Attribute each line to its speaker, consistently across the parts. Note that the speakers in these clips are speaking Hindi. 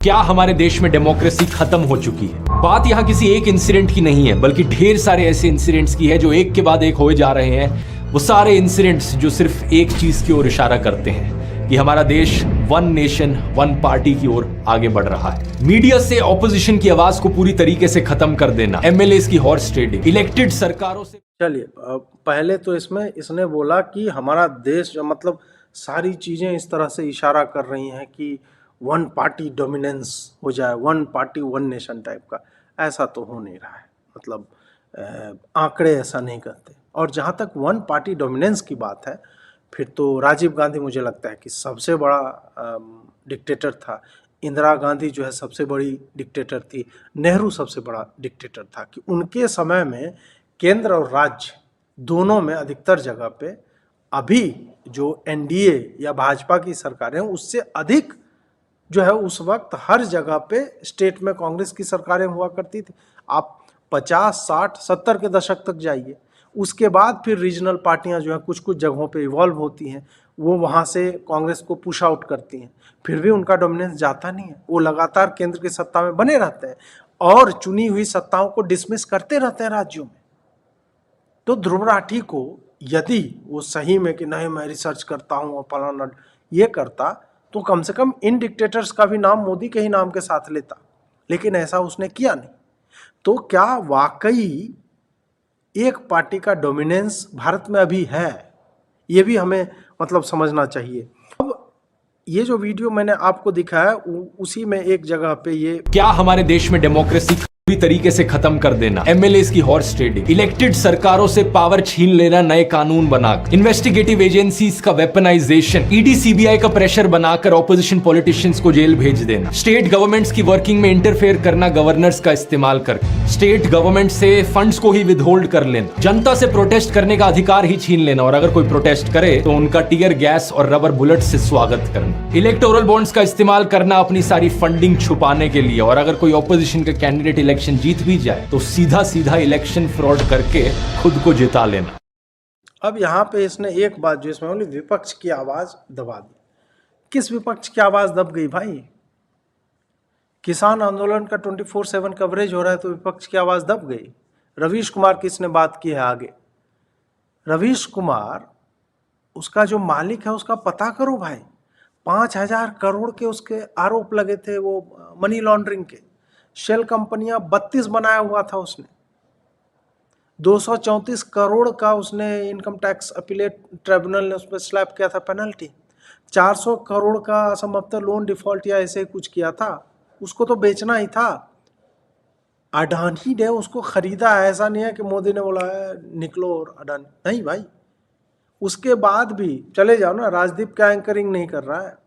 Speaker 1: क्या हमारे देश में डेमोक्रेसी खत्म हो चुकी है? बात यहाँ किसी एक इंसिडेंट की नहीं है, बल्कि ढेर सारे ऐसे इंसिडेंट्स की है जो एक के बाद एक होए जा रहे हैं। वो सारे इंसिडेंट्स जो सिर्फ एक चीज की ओर इशारा करते हैं कि हमारा देश वन नेशन वन पार्टी की ओर आगे बढ़ रहा है। मीडिया से ऑपोजिशन की आवाज को पूरी तरीके से खत्म कर देना, एमएलए की हॉर्स ट्रेडिंग, इलेक्टेड सरकारों से।
Speaker 2: चलिए, पहले तो इसमें इसने बोला कि हमारा देश मतलब सारी चीजें इस तरह से इशारा कर रही हैं कि वन पार्टी डोमिनेंस हो जाए, one party one nation type का। ऐसा तो हो नहीं रहा है, मतलब आंकड़े ऐसा नहीं कहते। और जहाँ तक वन पार्टी डोमिनेंस की बात है, फिर तो राजीव गांधी मुझे लगता है कि सबसे बड़ा डिक्टेटर था। इंदिरा गांधी जो है सबसे बड़ी डिक्टेटर थी। नेहरू सबसे बड़ा डिक्टेटर था। कि उनके समय में केंद्र और राज्य दोनों में अधिकतर जगह पे अभी जो एनडीए या भाजपा की सरकारें हैं उससे अधिक जो है उस वक्त हर जगह पे स्टेट में कांग्रेस की सरकारें हुआ करती थी। आप 50, 60, 70 के दशक तक जाइए, उसके बाद फिर रीजनल पार्टियां जो है कुछ कुछ जगहों पे इवॉल्व होती हैं, वो वहाँ से कांग्रेस को पुश आउट करती हैं, फिर भी उनका डोमिनेंस जाता नहीं है। वो लगातार केंद्र की सत्ता में बने रहते हैं और चुनी हुई सत्ताओं को डिसमिस करते रहते हैं राज्यों में। तो ध्रुव राठी को यदि वो सही में कि नहीं मैं रिसर्च करता हूँ और फलाना ये करता, तो कम से कम इन डिक्टेटर्स का भी नाम मोदी के ही नाम के साथ लेता, लेकिन ऐसा उसने किया नहीं। तो क्या वाकई एक पार्टी का डोमिनेंस भारत में अभी है, ये भी हमें मतलब समझना चाहिए। अब ये जो वीडियो मैंने आपको दिखाया उसी में एक जगह पे ये
Speaker 1: क्या हमारे देश में डेमोक्रेसी पूरी तरीके से खत्म कर देना, एमएलए की हॉर्स ट्रेडिंग, इलेक्टेड सरकारों से पावर छीन लेना, नए कानून बनाकर, इन्वेस्टिगेटिव एजेंसीज का वेपनाइजेशन, ईडी सीबीआई का प्रेशर बनाकर ऑपोजिशन पॉलिटिशियंस को जेल भेज देना, स्टेट गवर्नमेंट्स की वर्किंग में इंटरफेयर करना गवर्नर्स का इस्तेमाल कर, स्टेट गवर्नमेंट से फंड्स को ही विदहोल्ड कर लेना, जनता से प्रोटेस्ट करने का अधिकार ही छीन लेना, और अगर कोई प्रोटेस्ट करे तो उनका टीयर गैस और रबर बुलेट से स्वागत करना, इलेक्टोरल बॉन्ड्स का इस्तेमाल करना अपनी सारी फंडिंग छुपाने के लिए, और अगर कोई ऑपोजिशन का कैंडिडेट इलेक्शन जीत भी जाए तो सीधा सीधा इलेक्शन फ्रॉड करके खुद को जिता लेना।
Speaker 2: अब यहाँ पे इसने एक बात जो इसमें बोली, विपक्ष की आवाज दबा दी। किस विपक्ष की आवाज दब गई भाई? किसान आंदोलन का 24/7 कवरेज हो रहा है तो विपक्ष की आवाज दब गई। रवीश कुमार की इसने बात की है आगे। रवीश कुमार, उसका जो मालिक है उसका पता करो भाई। 5,000 करोड़ के उसके आरोप लगे थे, वो मनी लॉन्ड्रिंग के। शेल कंपनियां 32 बनाया हुआ था उसने। 234 करोड़ का उसने इनकम टैक्स अपीलेट ट्रिब्यूनल ने उस पर स्लैप किया था पेनल्टी। 400 करोड़ का संभवतः लोन डिफॉल्ट या ऐसे कुछ किया था। उसको तो बेचना ही था। अडानी ने उसको खरीदा। ऐसा नहीं है कि मोदी ने बोला है निकलो और अडानी, नहीं भाई। उसके बाद भी चले जाओ ना, राजदीप का एंकरिंग नहीं कर रहा है,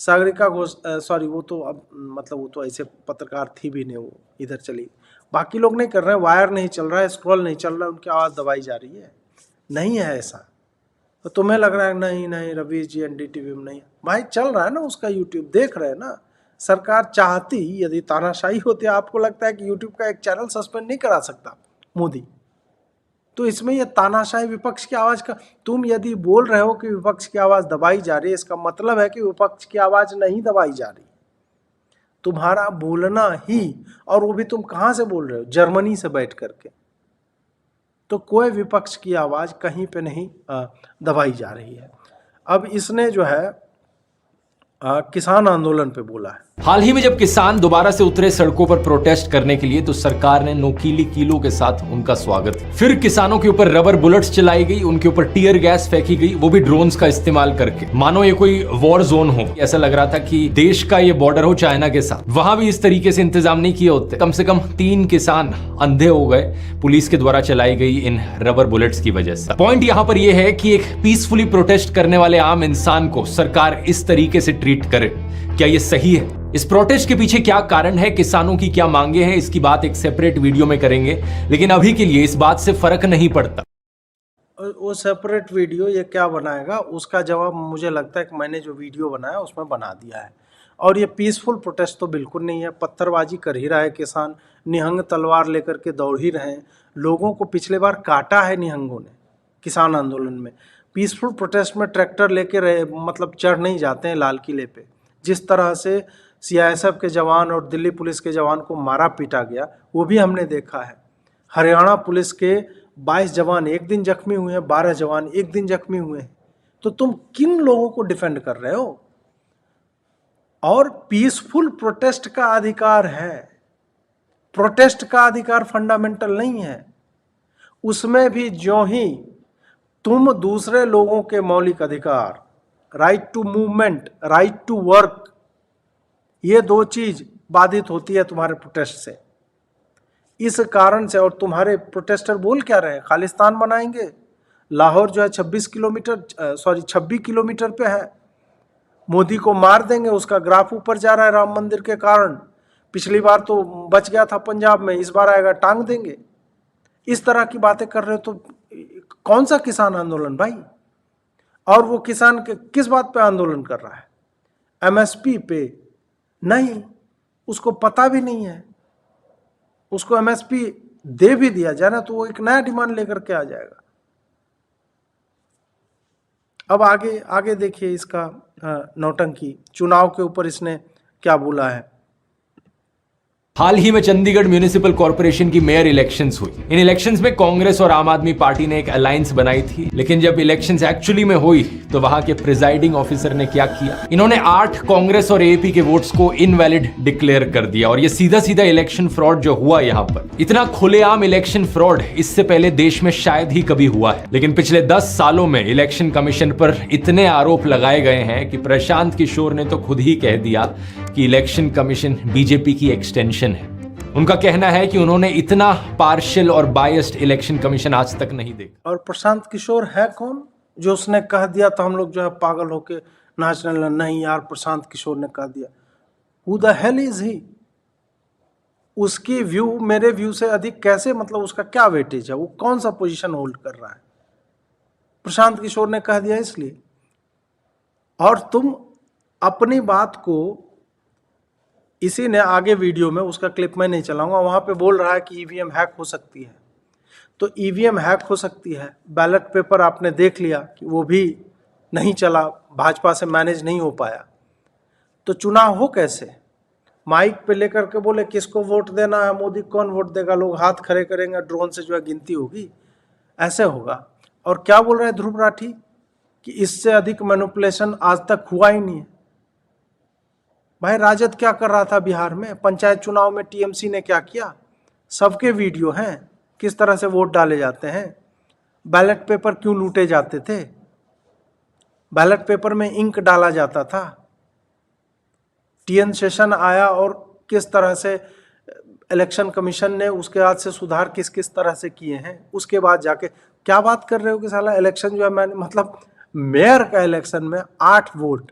Speaker 2: सागरिका घोष सॉरी वो तो अब मतलब वो तो ऐसे पत्रकार थी भी नहीं, वो इधर चली। बाकी लोग नहीं कर रहे हैं, वायर नहीं चल रहा है, स्क्रॉल नहीं चल रहा है, उनकी आवाज़ दबाई जा रही है। नहीं है ऐसा। तो तुम्हें लग रहा है नहीं नहीं रवीश जी एनडीटीवी में नहीं, भाई चल रहा है ना उसका, यूट्यूब देख रहे हैं ना। सरकार चाहती यदि तानाशाही होती, आपको लगता है कि यूट्यूब का एक चैनल सस्पेंड नहीं करा सकता मोदी? तो इसमें यह तानाशाही विपक्ष की आवाज का, तुम यदि बोल रहे हो कि विपक्ष की आवाज दबाई जा रही है, इसका मतलब है कि विपक्ष की आवाज नहीं दबाई जा रही। तुम्हारा बोलना ही, और वो भी तुम कहां से बोल रहे हो? जर्मनी से बैठ करके। तो कोई विपक्ष की आवाज कहीं पे नहीं दबाई जा रही है। अब इसने जो है किसान आंदोलन पे बोला है।
Speaker 1: हाल ही में जब किसान दोबारा से उतरे सड़कों पर प्रोटेस्ट करने के लिए, तो सरकार ने नोकीली कीलों के साथ उनका स्वागत। फिर किसानों के ऊपर रबर बुलेट्स चलाई गई, उनके ऊपर टीयर गैस फेंकी गई, वो भी ड्रोन्स का इस्तेमाल करके, मानो ये कोई वॉर जोन हो। ऐसा लग रहा था कि देश का ये बॉर्डर हो चाइना के साथ। वहां भी इस तरीके से इंतजाम नहीं किए होते। कम से कम 3 किसान अंधे हो गए पुलिस के द्वारा चलाई गई इन रबर बुलेट्स की वजह से। पॉइंट यहां पर यह है कि एक पीसफुली प्रोटेस्ट करने वाले आम इंसान को सरकार इस तरीके से ट्रीट करे, क्या ये सही है? इस प्रोटेस्ट के पीछे क्या कारण है, किसानों की क्या मांगे हैं, इसकी बात एक सेपरेट वीडियो में करेंगे। लेकिन अभी के लिए इस बात से फर्क नहीं पड़ता।
Speaker 2: वो सेपरेट वीडियो ये क्या बनाएगा, उसका जवाब मुझे लगता है कि मैंने जो वीडियो बनाया उसमें बना दिया है। और ये पीसफुल प्रोटेस्ट तो बिल्कुल नहीं है। पत्थरबाजी कर ही रहा है किसान, निहंग तलवार लेकर के दौड़ ही रहे हैं। लोगों को पिछले बार काटा है निहंगों ने किसान आंदोलन में। पीसफुल प्रोटेस्ट में ट्रैक्टर लेके मतलब चढ़ नहीं जाते हैं लाल किले पे। जिस तरह से सीआईएसएफ के जवान और दिल्ली पुलिस के जवान को मारा पीटा गया, वो भी हमने देखा है। हरियाणा पुलिस के 22 जवान एक दिन जख्मी हुए हैं, 12 जवान एक दिन जख्मी हुए हैं। तो तुम किन लोगों को डिफेंड कर रहे हो? और पीसफुल प्रोटेस्ट का अधिकार है, प्रोटेस्ट का अधिकार फंडामेंटल नहीं है। उसमें भी ज्यों ही तुम दूसरे लोगों के मौलिक अधिकार, right to movement, right to work, ये दो चीज बाधित होती है तुम्हारे प्रोटेस्ट से। इस कारण से, और तुम्हारे प्रोटेस्टर बोल क्या रहे हैं? खालिस्तान बनाएंगे। लाहौर जो है 26 किलोमीटर पे है। मोदी को मार देंगे, उसका ग्राफ ऊपर जा रहा है राम मंदिर के कारण। पिछली बार तो बच गया था पंजाब में, इस बार आएगा टांग देंगे। इस तरह की बातें कर रहे हो तो कौन सा किसान आंदोलन भाई? और वो किसान के किस बात पे आंदोलन कर रहा है? एमएसपी पे नहीं, उसको पता भी नहीं है। उसको एमएसपी दे भी दिया जाए ना तो वो एक नया डिमांड लेकर के आ जाएगा। अब आगे देखिए इसका नौटंकी, चुनाव के ऊपर इसने क्या बोला है।
Speaker 1: हाल ही में चंडीगढ़ म्यूनिसिपल कॉर्पोरेशन की मेयर इलेक्शंस हुई। इन इलेक्शंस में कांग्रेस और आम आदमी पार्टी ने एक अलायंस बनाई थी, लेकिन जब इलेक्शंस एक्चुअली में हुई तो वहां के प्रिजाइडिंग ऑफिसर ने क्या किया? इन्होंने 8 कांग्रेस और एपी के वोट्स को इनवैलिड डिक्लेयर कर दिया। और ये सीधा सीधा इलेक्शन फ्रॉड जो हुआ यहाँ पर, इतना खुलेआम इलेक्शन फ्रॉड इससे पहले देश में शायद ही कभी हुआ है। लेकिन पिछले 10 सालों में इलेक्शन कमीशन पर इतने आरोप लगाए गए हैं कि प्रशांत किशोर ने तो खुद ही कह दिया कि इलेक्शन कमीशन बीजेपी की एक्सटेंशन है। उनका कहना है कि उन्होंने इतना पार्शियल और बायस्ड इलेक्शन कमीशन आज तक नहीं देखा।
Speaker 2: और प्रशांत किशोर है कौन जो उसने कह दिया तो हम लोग जो है पागल होके नाचने लगे? नहीं यार, प्रशांत किशोर ने कह दिया। Who the hell is he? उसकी व्यू मेरे व्यू से अधिक कैसे, मतलब उसका क्या वेटेज है? वो कौन सा पोजीशन होल्ड कर रहा है? प्रशांत किशोर ने कह दिया इसलिए। और तुम अपनी बात को, इसी ने आगे वीडियो में, उसका क्लिप मैं नहीं चलाऊंगा, वहां पे बोल रहा है कि ईवीएम हैक हो सकती है। तो ईवीएम हैक हो सकती है, बैलेट पेपर आपने देख लिया कि वो भी नहीं चला, भाजपा से मैनेज नहीं हो पाया। तो चुनाव हो कैसे? माइक पे लेकर के बोले किसको वोट देना है, मोदी कौन वोट देगा, लोग हाथ खड़े करेंगे, ड्रोन से जो है गिनती होगी, ऐसे होगा। और क्या बोल रहे हैं ध्रुव राठी कि इससे अधिक मैनिपुलेशन आज तक हुआ ही नहीं है। भाई राजद क्या कर रहा था बिहार में? पंचायत चुनाव में टीएमसी ने क्या किया? सबके वीडियो हैं, किस तरह से वोट डाले जाते हैं, बैलेट पेपर क्यों लूटे जाते थे, बैलेट पेपर में इंक डाला जाता था। टीएन शेषन आया और किस तरह से इलेक्शन कमीशन ने उसके बाद से सुधार किस किस तरह से किए हैं। उसके बाद जाके क्या बात कर रहे हो कि साला इलेक्शन जो है, मैंने मतलब मेयर का इलेक्शन में 8 वोट,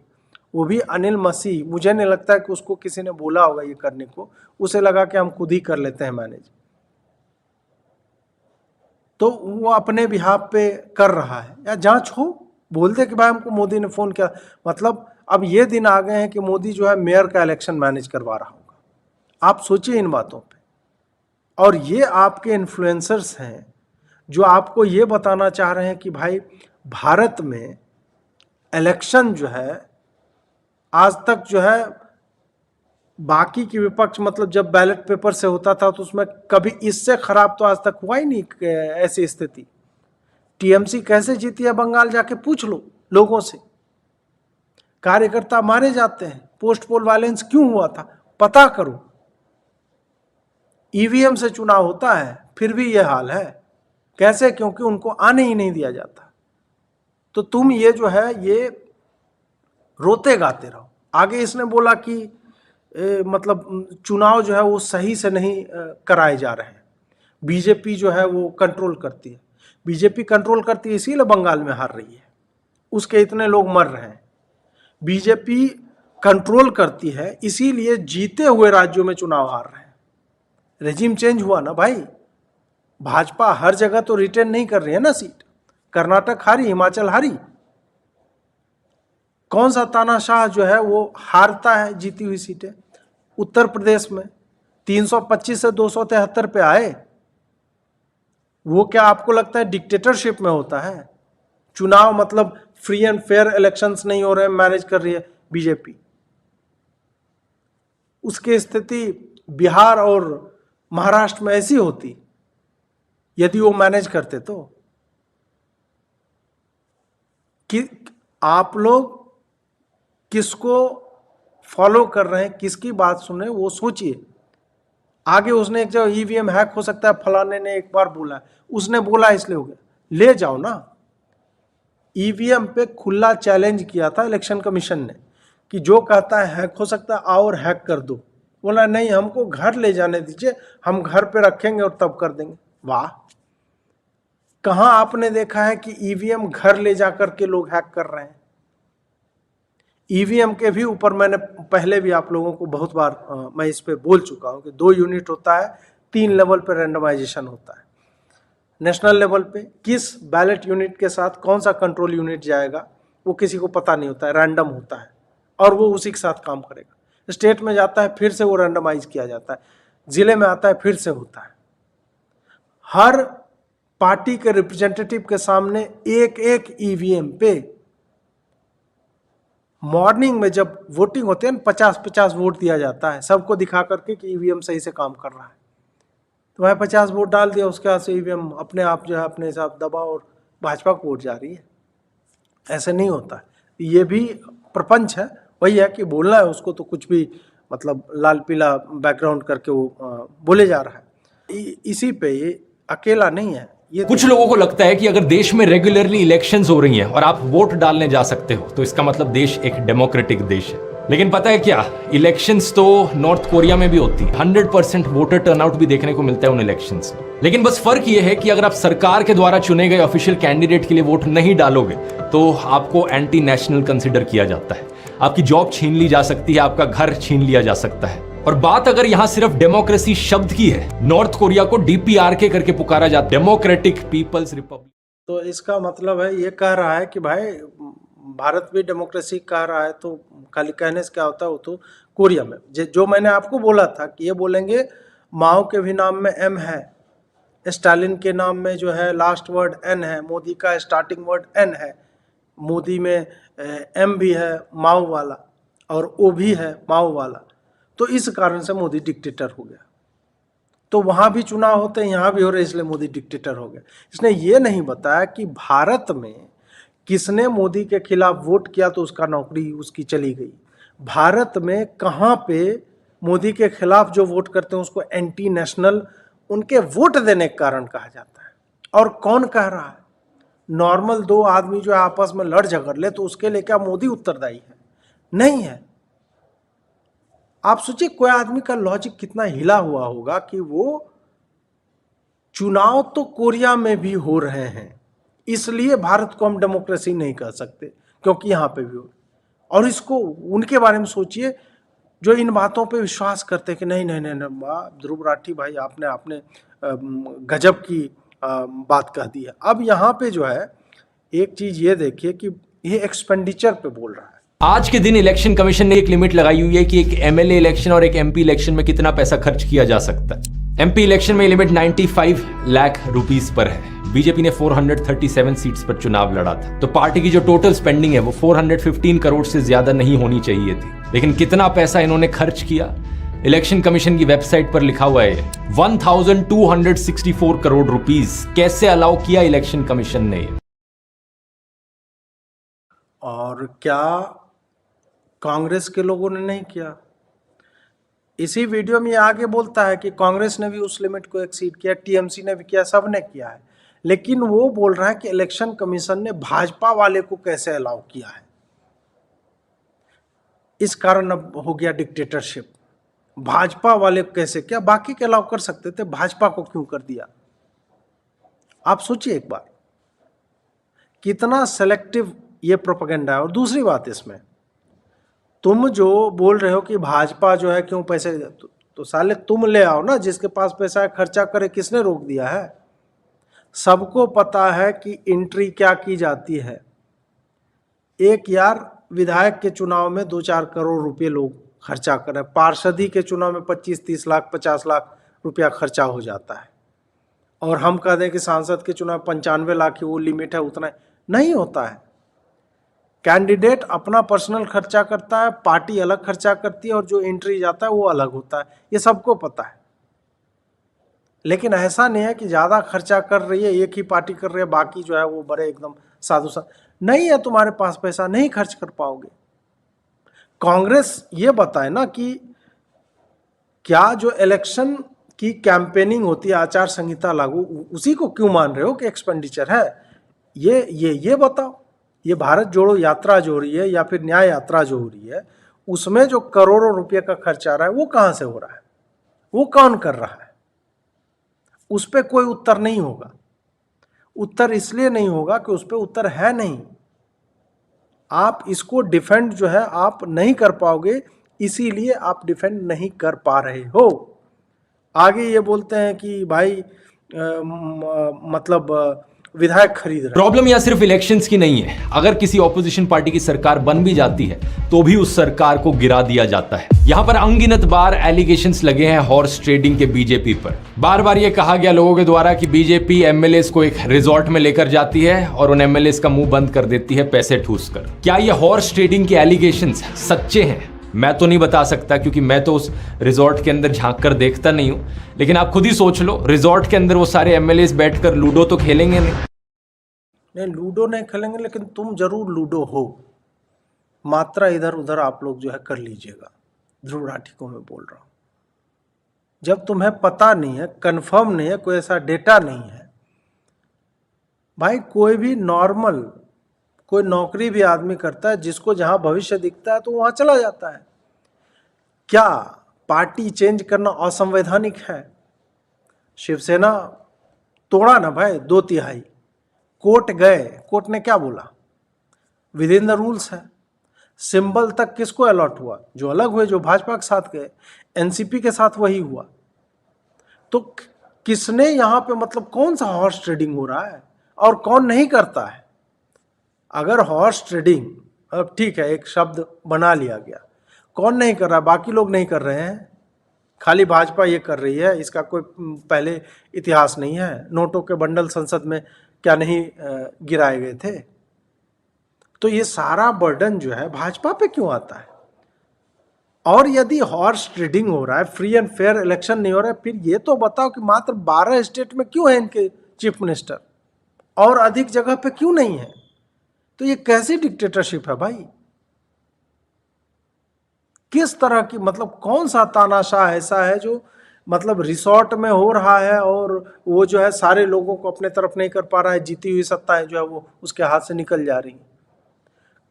Speaker 2: वो भी अनिल मसीह, मुझे नहीं लगता है कि उसको किसी ने बोला होगा ये करने को, उसे लगा कि हम खुद ही कर लेते हैं मैनेज। तो वो अपने बिहाफ पे कर रहा है, या जांच हो, बोलते कि भाई हमको मोदी ने फोन किया। मतलब अब ये दिन आ गए हैं कि मोदी जो है मेयर का इलेक्शन मैनेज करवा रहा होगा। आप सोचिए इन बातों पे। और ये आपके इन्फ्लुएंसर्स हैं जो आपको ये बताना चाह रहे हैं कि भाई भारत में इलेक्शन जो है आज तक जो है बाकी की विपक्ष, मतलब जब बैलेट पेपर से होता था तो उसमें कभी इससे खराब तो आज तक हुआ ही नहीं ऐसी स्थिति। टीएमसी कैसे जीती है बंगाल, जाके पूछ लो लोगों से। कार्यकर्ता मारे जाते हैं, पोस्ट पोल वायलेंस क्यों हुआ था पता करो। ईवीएम से चुनाव होता है फिर भी यह हाल है। कैसे? क्योंकि उनको आने ही नहीं दिया जाता। तो तुम ये जो है ये रोते गाते रहो। आगे इसने बोला कि मतलब चुनाव जो है वो सही से नहीं कराए जा रहे हैं, बीजेपी जो है वो कंट्रोल करती है। बीजेपी कंट्रोल करती है इसीलिए बंगाल में हार रही है, उसके इतने लोग मर रहे हैं। बीजेपी कंट्रोल करती है इसीलिए जीते हुए राज्यों में चुनाव हार रहे हैं। रेजिम चेंज हुआ ना भाई, भाजपा हर जगह तो रिटेन नहीं कर रही है ना सीट। कर्नाटक हारी, हिमाचल हारी। कौन सा तानाशाह जो है वो हारता है जीती हुई सीटें? उत्तर प्रदेश में 325 से 273 पे आए। वो क्या आपको लगता है डिक्टेटरशिप में होता है? चुनाव मतलब फ्री एंड फेयर इलेक्शंस नहीं हो रहे, मैनेज कर रही है बीजेपी। उसकी स्थिति बिहार और महाराष्ट्र में ऐसी होती यदि वो मैनेज करते तो। कि आप लोग किसको फॉलो कर रहे हैं, किसकी बात सुन रहे हैं, वो सोचिए। आगे उसने एक जगह ईवीएम हैक हो सकता है, फलाने ने एक बार बोला, उसने बोला इसलिए हो गया, ले जाओ ना। ईवीएम पे खुला चैलेंज किया था इलेक्शन कमीशन ने कि जो कहता है हैक हो सकता है आओ और हैक कर दो। बोला नहीं, हमको घर ले जाने दीजिए, हम घर पे रखेंगे और तब कर देंगे। वाह, कहां आपने देखा है कि ईवीएम घर ले जाकर के लोग हैक कर रहे हैं। ईवीएम के भी ऊपर मैंने पहले भी आप लोगों को बहुत बार मैं इस पे बोल चुका हूं कि 2 यूनिट होता है, 3 लेवल पे रैंडमाइजेशन होता है। नेशनल लेवल पे किस बैलेट यूनिट के साथ कौन सा कंट्रोल यूनिट जाएगा वो किसी को पता नहीं होता है, रैंडम होता है और वो उसी के साथ काम करेगा। स्टेट में जाता है फिर से वो रैंडमाइज किया जाता है, जिले में आता है फिर से होता है। हर पार्टी के रिप्रेजेंटेटिव के सामने एक एक ईवीएम पे मॉर्निंग में जब वोटिंग होती है ना 50-50 वोट दिया जाता है सबको दिखा करके कि ईवीएम सही से काम कर रहा है। तो वह 50 वोट डाल दिया, उसके बाद से ईवीएम अपने आप जो है अपने हिसाब दबा और भाजपा को वोट जा रही है। ऐसे नहीं होता है, ये भी प्रपंच है। वही है कि बोलना है उसको तो कुछ भी मतलब लाल पीला बैकग्राउंड करके वो बोले जा रहा है। इसी पे ये अकेला नहीं है। ये
Speaker 1: कुछ लोगों को लगता है कि अगर देश में रेगुलरली इलेक्शंस हो रही हैं और आप वोट डालने जा सकते हो तो इसका मतलब देश एक डेमोक्रेटिक देश है। लेकिन पता है क्या, इलेक्शंस तो नॉर्थ कोरिया में भी होती है। 100% वोटर टर्नआउट भी देखने को मिलता है उन इलेक्शंस में। लेकिन बस फर्क ये है कि अगर आप सरकार के द्वारा चुने गए ऑफिशियल कैंडिडेट के लिए वोट नहीं डालोगे तो आपको एंटी नेशनल कंसिडर किया जाता है, आपकी जॉब छीन ली जा सकती है, आपका घर छीन लिया जा सकता है। और बात अगर यहां सिर्फ डेमोक्रेसी शब्द की है, नॉर्थ कोरिया को DPRK करके पुकारा जाता है, डेमोक्रेटिक पीपल्स रिपब्लिक।
Speaker 2: तो इसका मतलब है ये कह रहा है कि भाई भारत भी डेमोक्रेसी कह रहा है तो खाली कहने से क्या होता है। वो तो कोरिया में जो मैंने आपको बोला था कि ये बोलेंगे माओ के भी नाम में M है, स्टालिन के नाम में जो है लास्ट वर्ड N है, मोदी का स्टार्टिंग वर्ड N है, मोदी में M भी है माओ वाला और O भी है माओ वाला। तो इस कारण से मोदी डिक्टेटर हो गया। तो वहां भी चुनाव होते हैं, यहां भी हो रहे, इसलिए मोदी डिक्टेटर हो गया। इसने ये नहीं बताया कि भारत में किसने मोदी के खिलाफ वोट किया तो उसका नौकरी उसकी चली गई। भारत में कहां पे मोदी के खिलाफ जो वोट करते हैं उसको एंटी नेशनल उनके वोट देने के कारण कहा जाता है। और कौन कह रहा है? नॉर्मल 2 आदमी जो आपस में लड़ झगड़ ले तो उसके लिए क्या मोदी उत्तरदायी है? नहीं है। आप सोचिए कोई आदमी का लॉजिक कितना हिला हुआ होगा कि वो चुनाव तो कोरिया में भी हो रहे हैं इसलिए भारत को हम डेमोक्रेसी नहीं कह सकते क्योंकि यहां पे भी हो। और इसको उनके बारे में सोचिए जो इन बातों पे विश्वास करते कि नहीं नहीं नहीं, नहीं ध्रुव राठी भाई आपने गजब की बात कह दी है। अब यहाँ पे जो है एक चीज ये देखिए कि ये एक्सपेंडिचर पे बोल रहा है।
Speaker 1: आज के दिन इलेक्शन कमीशन ने एक लिमिट लगाई हुई है कि एक MLA इलेक्शन और एक MP इलेक्शन में कितना पैसा खर्च किया जा सकता है। MP इलेक्शन में लिमिट 95 लाख रुपीस पर है। बीजेपी ने 437 सीट्स पर चुनाव लड़ा था, तो पार्टी की जो टोटल स्पेंडिंग है वो 415 करोड़ से ज्यादा नहीं होनी चाहिए थी। लेकिन कितना पैसा इन्होंने खर्च किया, इलेक्शन कमीशन की वेबसाइट पर लिखा हुआ है 1264 करोड़ रुपीस। कैसे अलाउ किया इलेक्शन कमीशन ने?
Speaker 2: और क्या कांग्रेस के लोगों ने नहीं किया? इसी वीडियो में आगे बोलता है कि कांग्रेस ने भी उस लिमिट को एक्सीड किया, TMC ने भी किया, सब ने किया है। लेकिन वो बोल रहा है कि इलेक्शन कमीशन ने भाजपा वाले को कैसे अलाउ किया है, इस कारण अब हो गया डिक्टेटरशिप। भाजपा वाले को कैसे किया, बाकी के अलाउ कर सकते थे, भाजपा को क्यों कर दिया? आप सोचिए एक बार कितना सेलेक्टिव ये प्रोपेगेंडा है। और दूसरी बात इसमें, तुम जो बोल रहे हो कि भाजपा जो है क्यों पैसे तो साले तुम ले आओ ना, जिसके पास पैसा है खर्चा करे। किसने रोक दिया है? सबको पता है कि एंट्री क्या की जाती है। एक यार विधायक के चुनाव में 2-4 करोड़ रुपए लोग खर्चा करें, पार्षदी के चुनाव में 25-30 लाख 50 लाख रुपया खर्चा हो जाता है। और हम कह दें कि सांसद के चुनाव 95 लाख की वो लिमिट है, उतना नहीं होता है। कैंडिडेट अपना पर्सनल खर्चा करता है, पार्टी अलग खर्चा करती है और जो एंट्री जाता है वो अलग होता है, ये सबको पता है। लेकिन ऐसा नहीं है कि ज़्यादा खर्चा कर रही है, एक ही पार्टी कर रही है, बाकी जो है वो बड़े एकदम साधु सा नहीं है, तुम्हारे पास पैसा नहीं खर्च कर पाओगे। कांग्रेस ये बताए ना कि क्या जो इलेक्शन की कैंपेनिंग होती है, आचार संहिता लागू, उसी को क्यों मान रहे हो कि एक्सपेंडिचर है? ये बताओ। ये भारत जोड़ो यात्रा जो हो रही है या फिर न्याय यात्रा जो हो रही है, उसमें जो करोड़ों रुपए का खर्च आ रहा है वो कहां से हो रहा है, वो कौन कर रहा है? उस पर कोई उत्तर नहीं होगा। उत्तर इसलिए नहीं होगा कि उस पर उत्तर है नहीं। आप इसको डिफेंड जो है आप नहीं कर पाओगे, इसीलिए आप डिफेंड नहीं कर पा रहे हो। आगे ये बोलते हैं कि भाई मतलब विधायक खरीद रहे।
Speaker 1: प्रॉब्लम यह सिर्फ इलेक्शंस की नहीं है। अगर किसी ऑपोजिशन पार्टी की सरकार बन भी जाती है तो भी उस सरकार को गिरा दिया जाता है। यहां पर अनगिनत बार एलिगेशंस लगे हैं हॉर्स ट्रेडिंग के बीजेपी पर। बार बार यह कहा गया लोगों के द्वारा कि बीजेपी एमएलएस को एक रिजॉर्ट में लेकर जाती है और उन एमएलएस का मुंह बंद कर देती है पैसे ठूस कर। क्या ये हॉर्स ट्रेडिंग के एलिगेशंस सच्चे हैं? मैं तो नहीं बता सकता क्योंकि मैं तो उस रिजॉर्ट के अंदर झांक कर देखता नहीं हूं, लेकिन आप खुद ही सोच लो, रिजॉर्ट के अंदर वो सारे एमएलएस बैठकर लूडो तो खेलेंगे
Speaker 2: नहीं, लूडो नहीं खेलेंगे, लेकिन तुम जरूर लूडो हो। मात्रा इधर उधर आप लोग जो है कर लीजिएगा। ध्रुव राठी को मैं बोल रहा हूं, जब तुम्हें पता नहीं है, कंफर्म नहीं है, कोई ऐसा डेटा नहीं है, भाई कोई भी नॉर्मल कोई नौकरी भी आदमी करता है, जिसको जहां भविष्य दिखता है तो वहां चला जाता है। क्या पार्टी चेंज करना असंवैधानिक है? शिवसेना तोड़ा ना भाई 2/3, कोर्ट गए, कोर्ट ने क्या बोला? विद इन द रूल्स है। सिंबल तक किसको अलॉट हुआ? जो अलग हुए, जो भाजपा के साथ गए। एनसीपी के साथ वही हुआ। तो किसने यहां पे मतलब कौन सा हॉर्स ट्रेडिंग हो रहा है और कौन नहीं करता है? अगर हॉर्स ट्रेडिंग, अब ठीक है एक शब्द बना लिया गया, कौन नहीं कर रहा? बाकी लोग नहीं कर रहे हैं, खाली भाजपा ये कर रही है। इसका कोई पहले इतिहास नहीं है। नोटों के बंडल संसद में क्या नहीं गिराए गए थे? तो ये सारा बर्डन जो है भाजपा पे क्यों आता है? और यदि हॉर्स ट्रेडिंग हो रहा है, फ्री एंड फेयर इलेक्शन नहीं हो रहा है, फिर ये तो बताओ कि मात्र 12 स्टेट में क्यों है इनके चीफ मिनिस्टर और अधिक जगह पे क्यों नहीं है? तो ये कैसी डिक्टेटरशिप है भाई? किस तरह की, मतलब कौन सा तानाशाह ऐसा है जो मतलब रिसोर्ट में हो रहा है और वो जो है सारे लोगों को अपने तरफ नहीं कर पा रहा है, जीती हुई सत्ताएं जो है वो उसके हाथ से निकल जा रही हैं।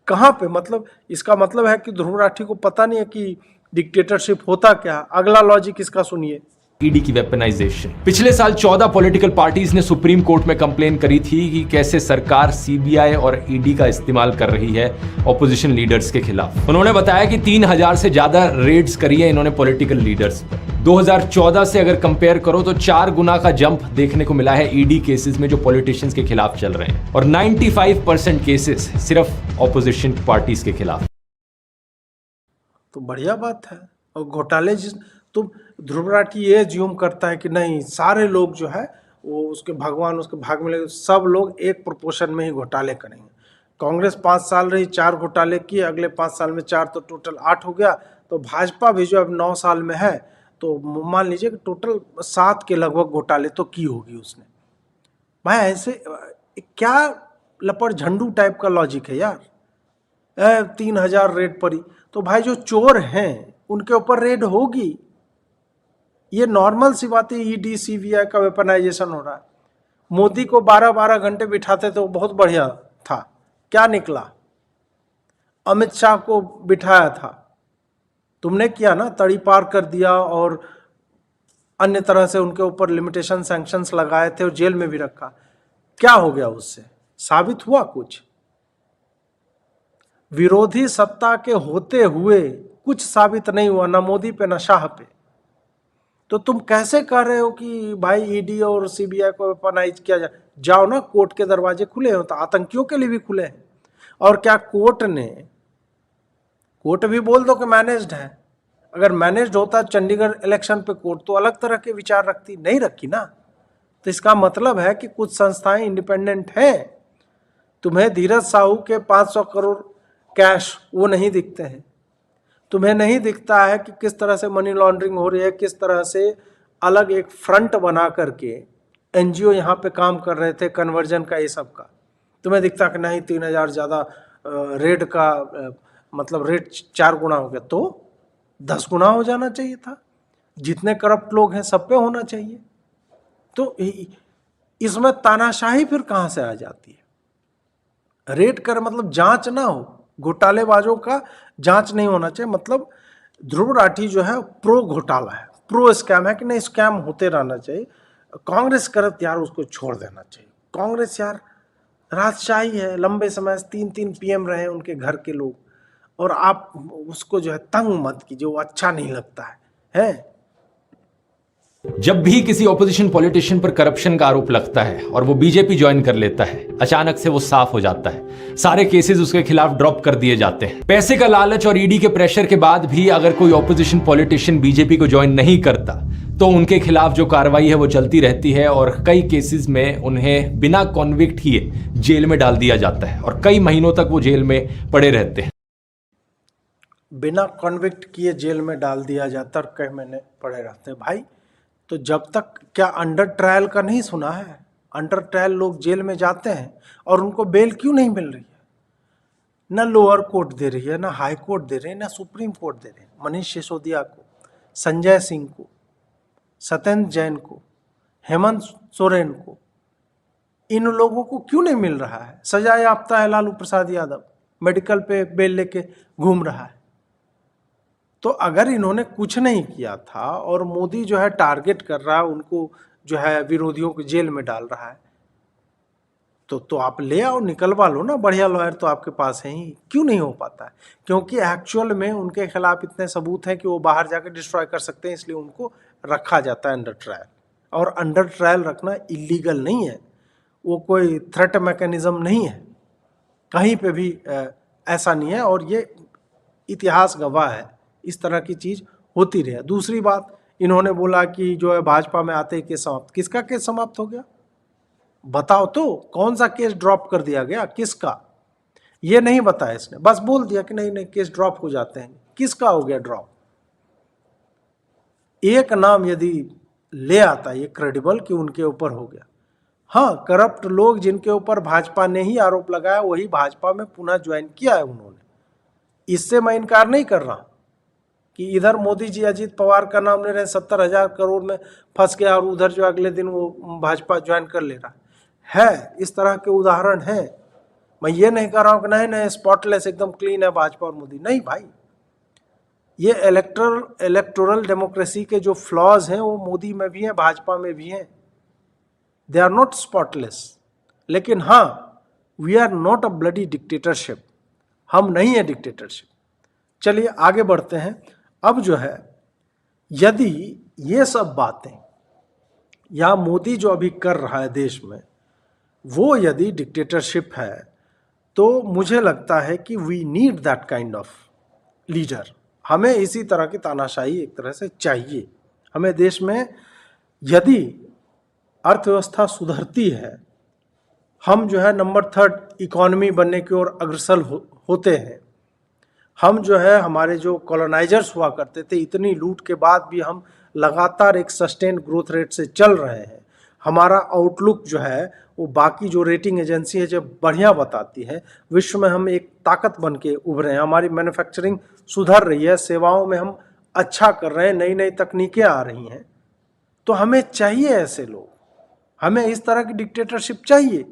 Speaker 2: कहाँ पे? मतलब इसका मतलब है कि ध्रुव राठी को पता नहीं है कि डिक्टेटरशिप होता क्या। अगला लॉजिक इसका सुनिए।
Speaker 1: ईडी की वेपनाइजेशन। पिछले साल 14 पॉलिटिकल पार्टीज ने सुप्रीम कोर्ट में कंप्लेन करी थी कि कैसे सरकार सीबीआई और ईडी का इस्तेमाल कर रही है ऑपोजिशन लीडर्स के खिलाफ। उन्होंने बताया कि 3000 से ज्यादा रेड्स करी है इन्होंने पॉलिटिकल लीडर्स पर। 2014 से अगर कंपेयर करो तो 4 गुना का जंप देखने को मिला है ईडी केसेस में जो पॉलिटिशियंस के खिलाफ चल रहे हैं, और 95% केसेस सिर्फ ऑपोजिशन पार्टीज के खिलाफ।
Speaker 2: तो बढ़िया बात है। और घोटाले तो ध्रुव राठी ये ज्यूम करता है कि नहीं, सारे लोग जो है वो उसके भगवान उसके भाग में लगे, सब लोग एक प्रोपोर्शन में ही घोटाले करेंगे। कांग्रेस 5 साल रही, 4 घोटाले किए, अगले 5 साल में 4, तो टोटल 8 हो गया। तो भाजपा भी जो अब 9 साल में है, तो मान लीजिए कि टोटल 7 के लगभग घोटाले तो की होगी उसने। भाई ऐसे क्या लपड़ झंडू टाइप का लॉजिक है यार। 3000 रेड पड़ी तो भाई जो चोर हैं उनके ऊपर रेड होगी। ये नॉर्मल सी बात है। ईडी सीबीआई का वेपनाइजेशन हो रहा है। मोदी को 12-12 घंटे बिठाते तो बहुत बढ़िया था, क्या निकला? अमित शाह को बिठाया था, तुमने किया ना, तड़ी पार कर दिया और अन्य तरह से उनके ऊपर लिमिटेशन सैंक्शंस लगाए थे और जेल में भी रखा। क्या हो गया उससे? साबित हुआ कुछ? विरोधी सत्ता के होते हुए कुछ साबित नहीं हुआ, ना मोदी पे ना शाह पे। तो तुम कैसे कह रहे हो कि भाई ईडी और सीबीआई को वेपनाइज किया जाए? जाओ ना, कोर्ट के दरवाजे खुले हैं, तो आतंकियों के लिए भी खुले हैं। और क्या कोर्ट भी बोल दो कि मैनेज्ड है। अगर मैनेज्ड होता चंडीगढ़ इलेक्शन पे कोर्ट तो अलग तरह के विचार रखती, नहीं रखी ना। तो इसका मतलब है कि कुछ संस्थाएं इंडिपेंडेंट हैं। तुम्हें धीरज साहू के 500 करोड़ कैश वो नहीं दिखते हैं। तुम्हें नहीं दिखता है कि किस तरह से मनी लॉन्ड्रिंग हो रही है, किस तरह से अलग एक फ्रंट बना करके एनजीओ यहाँ पे काम कर रहे थे कन्वर्जन का, ये सब का। तुम्हें दिखता कि नहीं 3,000 ज़्यादा रेट का मतलब रेट 4 गुना हो गया, तो 10 गुना हो जाना चाहिए था। जितने करप्ट लोग हैं सब पे होना चाहिए। तो इसमें तानाशाही फिर कहाँ से आ जाती है? रेट कर मतलब जांच ना हो, घोटालेबाजों का जांच नहीं होना चाहिए। मतलब ध्रुव राठी जो है प्रो घोटाला है, प्रो स्कैम है कि नहीं, स्कैम होते रहना चाहिए। कांग्रेस करत यार उसको छोड़ देना चाहिए। कांग्रेस यार राजशाही है, लंबे समय से 3-3 पीएम रहे उनके घर के लोग, और आप उसको जो है तंग मत कीजिए, वो अच्छा नहीं लगता है?
Speaker 1: जब भी किसी ऑपोजिशन पॉलिटिशियन पर करप्शन का आरोप लगता है और वो बीजेपी ज्वाइन कर लेता है, अचानक से वो साफ हो जाता है। सारे केसेस उसके खिलाफ ड्रॉप कर दिए जाते हैं। पैसे का लालच और ईडी के प्रेशर के बाद भी अगर कोई ऑपोजिशन पॉलिटिशियन बीजेपी को ज्वाइन नहीं करता तो उनके खिलाफ जो कार्रवाई है वो चलती रहती है और कई केसेस में उन्हें बिना कॉन्विक्ट किए जेल में डाल दिया जाता है और कई महीनों तक वो जेल में पड़े रहते हैं।
Speaker 2: बिना कॉन्विक्ट किए जेल में डाल दिया जाता और कई महीने पड़े रहते हैं। भाई तो जब तक क्या अंडर ट्रायल का नहीं सुना है? अंडर ट्रायल लोग जेल में जाते हैं और उनको बेल क्यों नहीं मिल रही है? ना लोअर कोर्ट दे रही है, ना हाई कोर्ट दे रही है, ना सुप्रीम कोर्ट दे रहे हैं। मनीष सिसोदिया को, संजय सिंह को, सत्येंद्र जैन को, हेमंत सोरेन को, इन लोगों को क्यों नहीं मिल रहा है? सजा याफ्ता है लालू प्रसाद यादव, मेडिकल पे बेल लेके घूम रहा है। तो अगर इन्होंने कुछ नहीं किया था और मोदी जो है टारगेट कर रहा है उनको, जो है विरोधियों को जेल में डाल रहा है, तो आप ले आओ, निकलवा लो ना, बढ़िया लॉयर तो आपके पास है ही। क्यों नहीं हो पाता है? क्योंकि एक्चुअल में उनके खिलाफ इतने सबूत हैं कि वो बाहर जाकर डिस्ट्रॉय कर सकते हैं, इसलिए उनको रखा जाता है अंडर ट्रायल। और अंडर ट्रायल रखना इलीगल नहीं है, वो कोई थ्रेट मैकेनिज्म नहीं है, कहीं पे भी ऐसा नहीं है। और ये इतिहास गवाह है, इस तरह की चीज़ होती रही। दूसरी बात, इन्होंने बोला कि जो है भाजपा में आते ही केस समाप्त। किसका केस समाप्त हो गया? बताओ तो, कौन सा केस ड्रॉप कर दिया गया? किसका? ये नहीं बताया इसने, बस बोल दिया कि नहीं नहीं केस ड्रॉप हो जाते हैं। किसका हो गया ड्रॉप? एक नाम यदि ले आता ये क्रेडिबल कि उनके ऊपर हो गया। हाँ, करप्ट लोग जिनके ऊपर भाजपा ने ही आरोप लगाया वही भाजपा में पुनः ज्वाइन किया है उन्होंने। इससे मैं इनकार नहीं कर रहा कि इधर मोदी जी अजीत पवार का नाम ले रहे हैं, 70,000 करोड़ में फंस गया, और उधर जो अगले दिन वो भाजपा ज्वाइन कर ले रहा है। इस तरह के उदाहरण हैं। मैं ये नहीं कर रहा हूँ कि नहीं नहीं स्पॉटलेस एकदम क्लीन है भाजपा और मोदी। नहीं भाई, ये इलेक्टोरल डेमोक्रेसी के जो फ्लॉज हैं वो मोदी में भी हैं, भाजपा में भी हैं। They are not spotless. लेकिन हाँ, we are not a bloody dictatorship. हम नहीं है डिक्टेटरशिप। चलिए आगे बढ़ते हैं। अब जो है, यदि ये सब बातें या मोदी जो अभी कर रहा है देश में, वो यदि डिक्टेटरशिप है, तो मुझे लगता है कि we need that kind of leader. हमें इसी तरह की तानाशाही एक तरह से चाहिए। हमें देश में यदि अर्थव्यवस्था सुधरती है, हम जो है नंबर 3 इकोनॉमी बनने की ओर अग्रसर होते हैं, हम जो है हमारे जो कॉलोनाइजर्स हुआ करते थे, इतनी लूट के बाद भी हम लगातार एक सस्टेन ग्रोथ रेट से चल रहे हैं। हमारा आउटलुक जो है वो बाकी जो रेटिंग एजेंसी है जब बढ़िया बताती है, विश्व में हम एक ताकत बन के उभरे हैं। हमारी मैन्युफैक्चरिंग सुधर रही है, सेवाओं में हम अच्छा कर रहे हैं, नई नई तकनीकें आ रही हैं। तो हमें चाहिए ऐसे लोग, हमें इस तरह की डिक्टेटरशिप चाहिए।